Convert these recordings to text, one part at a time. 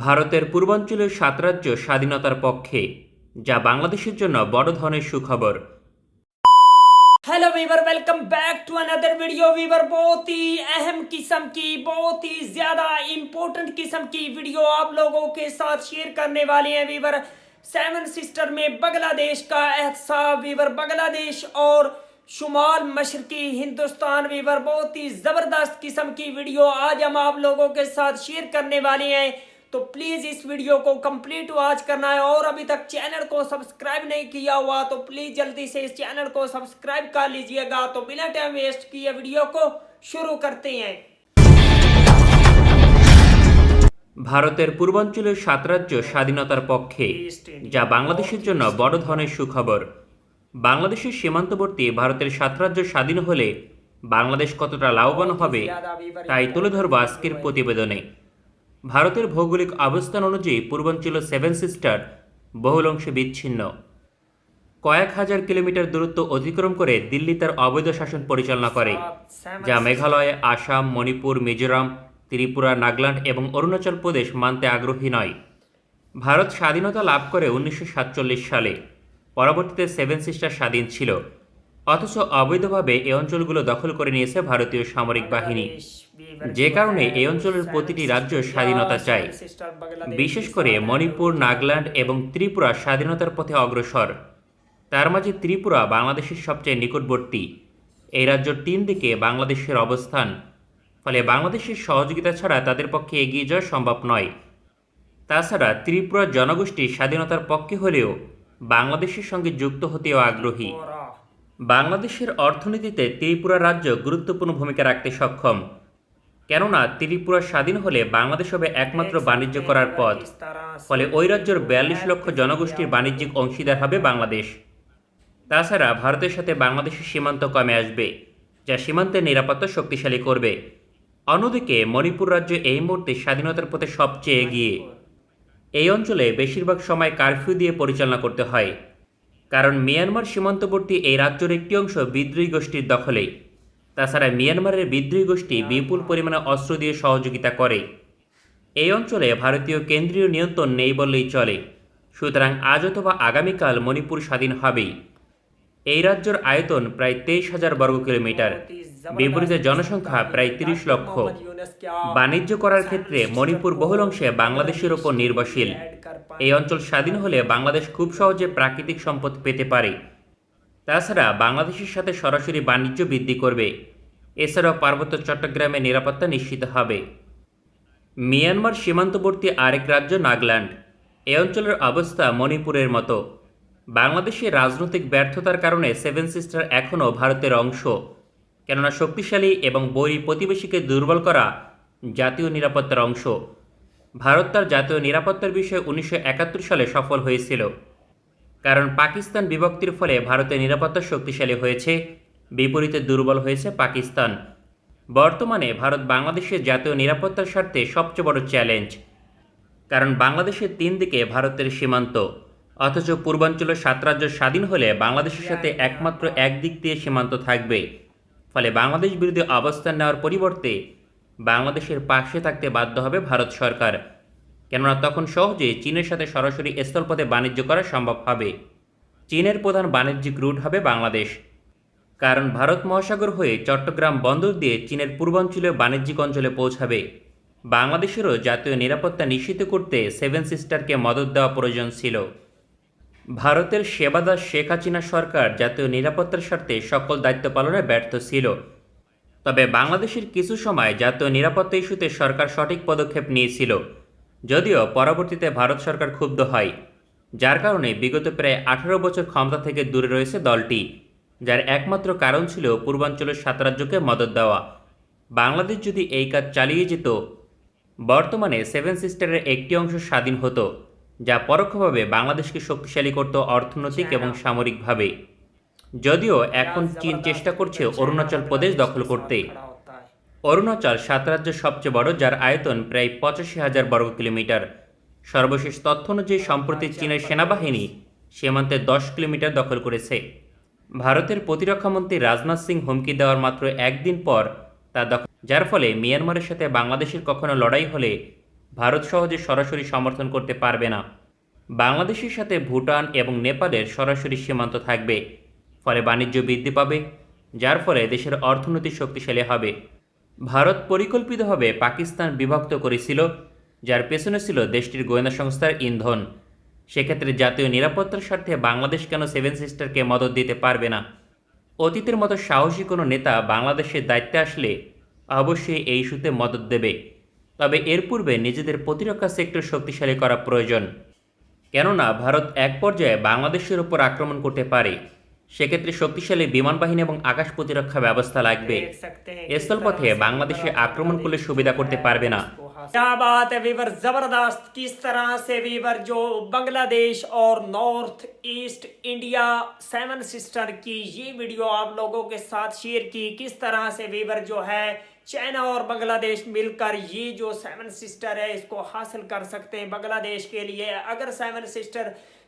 ভারতের পূর্বাঞ্চলীয় ৭ রাজ্য স্বাধীনতার পক্ষে, যা বাংলাদেশের জন্য বড় ধরনের সুখবর। Hello viewer, welcome back to another video. Viewer बहुत ही अहम किस्म की, बहुत ही ज्यादा इम्पोर्टेंट किस्म की वीडियो आप लोगों के साथ शेयर करने वाले हैं वीवर। सेवन सिस्टर में बांग्लादेश का एहसाब वीवर, बांग्लादेश और शुमाल मशरकी हिंदुस्तान वीवर, बहुत ही जबरदस्त किस्म की वीडियो आज हम आप लोगों के साथ शेयर करने वाले हैं। तो प्लीज इस वीडियो को कंप्लीट वॉच करना है और अभी तक चैनल को सब्सक्राइब नहीं किया हुआ तो प्लीज जल्दी से इस चैनल को सब्सक्राइब कर लीजिएगा। तो बिना टाइम वेस्ट किए वीडियो को शुरू करते हैं। ভারতের পূর্বাঞ্চলীয় ৭ রাজ্য স্বাধীনতার পক্ষে, যা বাংলাদেশের জন্য বড় ধরনের সুখবর। বাংলাদেশের সীমান্তবর্তী ভারতের ৭ রাজ্য স্বাধীন হলে বাংলাদেশ কতটা লাভবান হবে তাই তুলে ধরব আজকের প্রতিবেদনে। ভারতের ভৌগোলিক অবস্থান অনুযায়ী পূর্বাঞ্চলীয় 7 সিস্টার বহুল অংশে বিচ্ছিন্ন। কয়েক হাজার কিলোমিটার দূরত্ব অতিক্রম করে দিল্লি তার অবৈধ শাসন পরিচালনা করে, যা মেঘালয়, আসাম, মণিপুর, মিজোরাম, ত্রিপুরা, নাগাল্যান্ড এবং অরুণাচল প্রদেশ মানতে আগ্রহী নয়। ভারত স্বাধীনতা লাভ করে 1947 সালে। পরবর্তীতে 7 সিস্টার স্বাধীন ছিল, অথচ অবৈধভাবে এই অঞ্চলগুলো দখল করে নিয়েছে ভারতীয় সামরিক বাহিনী, যে কারণে এই অঞ্চলের প্রতিটি রাজ্য স্বাধীনতা চায়। বিশেষ করে মণিপুর, নাগাল্যান্ড এবং ত্রিপুরা স্বাধীনতার পথে অগ্রসর। তার মাঝে ত্রিপুরা বাংলাদেশের সবচেয়ে নিকটবর্তী। এই রাজ্যের 3 দিকে বাংলাদেশের অবস্থান, ফলে বাংলাদেশের সহযোগিতা ছাড়া তাদের পক্ষে এগিয়ে যাওয়া সম্ভব নয়। তাছাড়া ত্রিপুরার জনগোষ্ঠী স্বাধীনতার পক্ষে হলেও বাংলাদেশের সঙ্গে যুক্ত হতেও আগ্রহী। বাংলাদেশের অর্থনীতিতে ত্রিপুরা রাজ্য গুরুত্বপূর্ণ ভূমিকা রাখতে সক্ষম, কেননা ত্রিপুরা স্বাধীন হলে বাংলাদেশ হবে একমাত্র বাণিজ্য করার পথ। ফলে ওই রাজ্যের 42 লক্ষ জনগোষ্ঠীর বাণিজ্যিক অংশীদার হবে বাংলাদেশ। তাছাড়া ভারতের সাথে বাংলাদেশের সীমান্ত কমে আসবে, যা সীমান্তের নিরাপত্তা শক্তিশালী করবে। অন্যদিকে মণিপুর রাজ্য এই মুহূর্তে স্বাধীনতার পথে সবচেয়ে এগিয়ে। এই অঞ্চলে বেশিরভাগ সময় কারফিউ দিয়ে পরিচালনা করতে হয়, কারণ মিয়ানমার সীমান্তবর্তী এই রাজ্যের একটি অংশ বিদ্রোহী গোষ্ঠীর দখলে। তাছাড়া মিয়ানমারের বিদ্রোহী গোষ্ঠী বিপুল পরিমাণে অস্ত্র দিয়ে সহযোগিতা করে। এই অঞ্চলে ভারতীয় কেন্দ্রীয় নিয়ন্ত্রণ নেই বললেই চলে। সুতরাং আজ অথবা আগামীকাল মণিপুর স্বাধীন হবেই। এই রাজ্যের আয়তন প্রায় 23,000 বর্গ কিলোমিটার, বিপরীতে জনসংখ্যা প্রায় 30 লক্ষ। বাণিজ্য করার ক্ষেত্রে মণিপুর বহুল অংশে বাংলাদেশের ওপর নির্ভরশীল। এই অঞ্চল স্বাধীন হলে বাংলাদেশ খুব সহজে প্রাকৃতিক সম্পদ পেতে পারে। তাছাড়া বাংলাদেশের সাথে সরাসরি বাণিজ্য বৃদ্ধি করবে। এছাড়াও পার্বত্য চট্টগ্রামের নিরাপত্তা নিশ্চিত হবে। মিয়ানমার সীমান্তবর্তী আরেক রাজ্য নাগাল্যান্ড। এ অঞ্চলের অবস্থা মণিপুরের মতো। বাংলাদেশের রাজনৈতিক ব্যর্থতার কারণে 7 সিস্টার এখনও ভারতের অংশ, কেননা শক্তিশালী এবং বৈরী প্রতিবেশীকে দুর্বল করা জাতীয় নিরাপত্তার অংশ। ভারত তার জাতীয় নিরাপত্তার বিষয়ে 1971 সালে সফল হয়েছিল, কারণ পাকিস্তান বিভক্তির ফলে ভারতের নিরাপত্তা শক্তিশালী হয়েছে, বিপরীতে দুর্বল হয়েছে পাকিস্তান। বর্তমানে ভারত বাংলাদেশের জাতীয় নিরাপত্তার স্বার্থে সবচেয়ে বড় চ্যালেঞ্জ, কারণ বাংলাদেশের 3 দিকে ভারতের সীমান্ত, অথচ পূর্বাঞ্চলের 7 রাজ্য স্বাধীন হলে বাংলাদেশের সাথে একমাত্র একদিক দিয়ে সীমান্ত থাকবে। ফলে বাংলাদেশ বিরোধী অবস্থান নেওয়ার পরিবর্তে বাংলাদেশের পাশে থাকতে বাধ্য হবে ভারত সরকার, কেননা তখন সহজে চীনের সাথে সরাসরি স্থলপথে বাণিজ্য করা সম্ভব হবে। চীনের প্রধান বাণিজ্যিক রুট হবে বাংলাদেশ, কারণ ভারত মহাসাগর হয়ে চট্টগ্রাম বন্দর দিয়ে চীনের পূর্বাঞ্চলীয় বাণিজ্যিক অঞ্চলে পৌঁছাবে। বাংলাদেশেরও জাতীয় নিরাপত্তা নিশ্চিত করতে 7 সিস্টারকে মদত দেওয়া প্রয়োজন ছিল। ভারতের সেবাদাস শেখ হাসিনা সরকার জাতীয় নিরাপত্তার স্বার্থে সকল দায়িত্ব পালনে ব্যর্থ ছিল। তবে বাংলাদেশের কিছু সময় জাতীয় নিরাপত্তা ইস্যুতে সরকার সঠিক পদক্ষেপ নিয়েছিল, যদিও পরবর্তীতে ভারত সরকার ক্ষুব্ধ হয়, যার কারণে বিগত প্রায় 18 বছর ক্ষমতা থেকে দূরে রয়েছে দলটি, যার একমাত্র কারণ ছিল পূর্বাঞ্চলের 7 রাজ্যকে মদত দেওয়া। বাংলাদেশ যদি এই কাজ চালিয়ে যেত, বর্তমানে 7 সিস্টারের একটি অংশ স্বাধীন হতো, যা পরোক্ষভাবে বাংলাদেশকে শক্তিশালী করত অর্থনৈতিক এবং সামরিকভাবে। যদিও এখন চীন চেষ্টা করছে অরুণাচল প্রদেশ দখল করতে। অরুণাচল 7 রাজ্যের সবচেয়ে বড়, যার আয়তন প্রায় 85,000 বর্গ কিলোমিটার। সর্বশেষ তথ্য অনুযায়ী সম্প্রতি চীনের সেনাবাহিনী সীমান্তে 10 কিলোমিটার দখল করেছে। ভারতের প্রতিরক্ষামন্ত্রী রাজনাথ সিং হুমকি দেওয়ার মাত্র একদিন পর তা দখল, যার ফলে মিয়ানমারের সাথে বাংলাদেশের কখনো লড়াই হলে ভারত সহজে সরাসরি সমর্থন করতে পারবে না। বাংলাদেশের সাথে ভুটান এবং নেপালের সরাসরি সীমান্ত থাকবে, ফলে বাণিজ্য বৃদ্ধি পাবে, যার ফলে দেশের অর্থনীতি শক্তিশালী হবে। ভারত পরিকল্পিতভাবে পাকিস্তান বিভক্ত করেছিল, যার পেছনে ছিল দেশটির গোয়েন্দা সংস্থার ইন্ধন। সেক্ষেত্রে জাতীয় নিরাপত্তার স্বার্থে বাংলাদেশ কেন সেভেন সিস্টারকে মদদ দিতে পারবে না? অতীতের মতো সাহসী কোনো নেতা বাংলাদেশের দায়িত্বে আসলে অবশ্যই এই ইস্যুতে মদদ দেবে, তবে এর পূর্বে নিজেদের প্রতিরক্ষা সেক্টর শক্তিশালী করা প্রয়োজন। কেননা ভারত এক পর্যায়ে বাংলাদেশের উপর আক্রমণ করতে পারে, সেক্ষেত্রে শক্তিশালী বিমান বাহিনী এবং আকাশ প্রতিরক্ষা ব্যবস্থা লাগবে। देख सकते हैं किस স্থলপথে तरह से বাংলাদেশে वीवर আক্রমণ করলে बांग्लादेश সুবিধা जो করতে है পারবে না। इसको हासिल- क्या बात है वीवर, जबरदस्त। किस तरह से वीवर जो बांग्लादेश और north east India seven sister की ये वीडियो आप लोगों के साथ शेयर की, किस तरह से वीवर जो है चाइना और बांग्लादेश मिलकर ये जो सेवन सिस्टर है इसको हासिल कर सकते हैं बांग्लादेश के लिए। अगर सेवन सिस्टर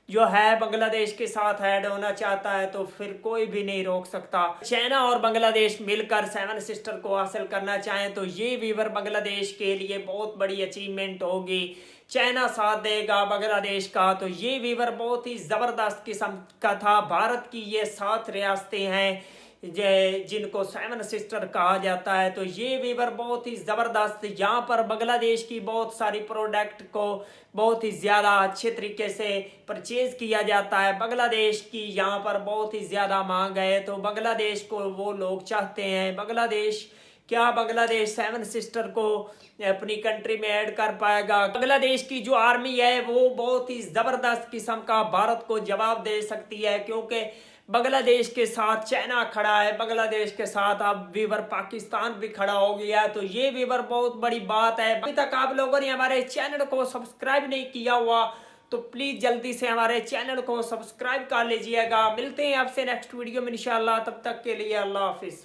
जो है बांग्लादेश के साथ ऐड होना चाहता है तो फिर कोई भी नहीं रोक सकता। चाइना और बांग्लादेश मिलकर सेवन सिस्टर को हासिल करना चाहें तो ये वीवर बांग्लादेश के लिए बहुत बड़ी अचीवमेंट होगी। चाइना साथ देगा बांग्लादेश का, तो ये वीवर बहुत ही जबरदस्त किस्म का था। भारत की ये 7 रियासतें हैं जिनको सेवन सिस्टर कहा जाता है, तो ये वीवर बहुत ही ज़बरदस्त। यहाँ पर बांग्लादेश की बहुत सारी प्रोडक्ट को बहुत ही ज़्यादा अच्छे तरीके से परचेज किया जाता है। बांग्लादेश की यहाँ पर बहुत ही ज़्यादा मांग है, तो बांग्लादेश को वो लोग चाहते हैं। बांग्लादेश सेवन सिस्टर को अपनी कंट्री में ऐड कर पाएगा? बांग्लादेश की जो आर्मी है वो बहुत ही ज़बरदस्त किस्म का भारत को जवाब दे सकती है, क्योंकि बांग्लादेश के साथ चाइना खड़ा है, बांग्लादेश के साथ अब वीवर पाकिस्तान भी खड़ा हो गया, तो ये वीवर बहुत बड़ी बात है। अभी तक आप लोगों ने हमारे चैनल को सब्सक्राइब नहीं किया हुआ तो प्लीज जल्दी से हमारे चैनल को सब्सक्राइब कर लीजिएगा। मिलते हैं आपसे नेक्स्ट वीडियो में इंशाल्लाह, तब तक के लिए अल्लाह हाफिज।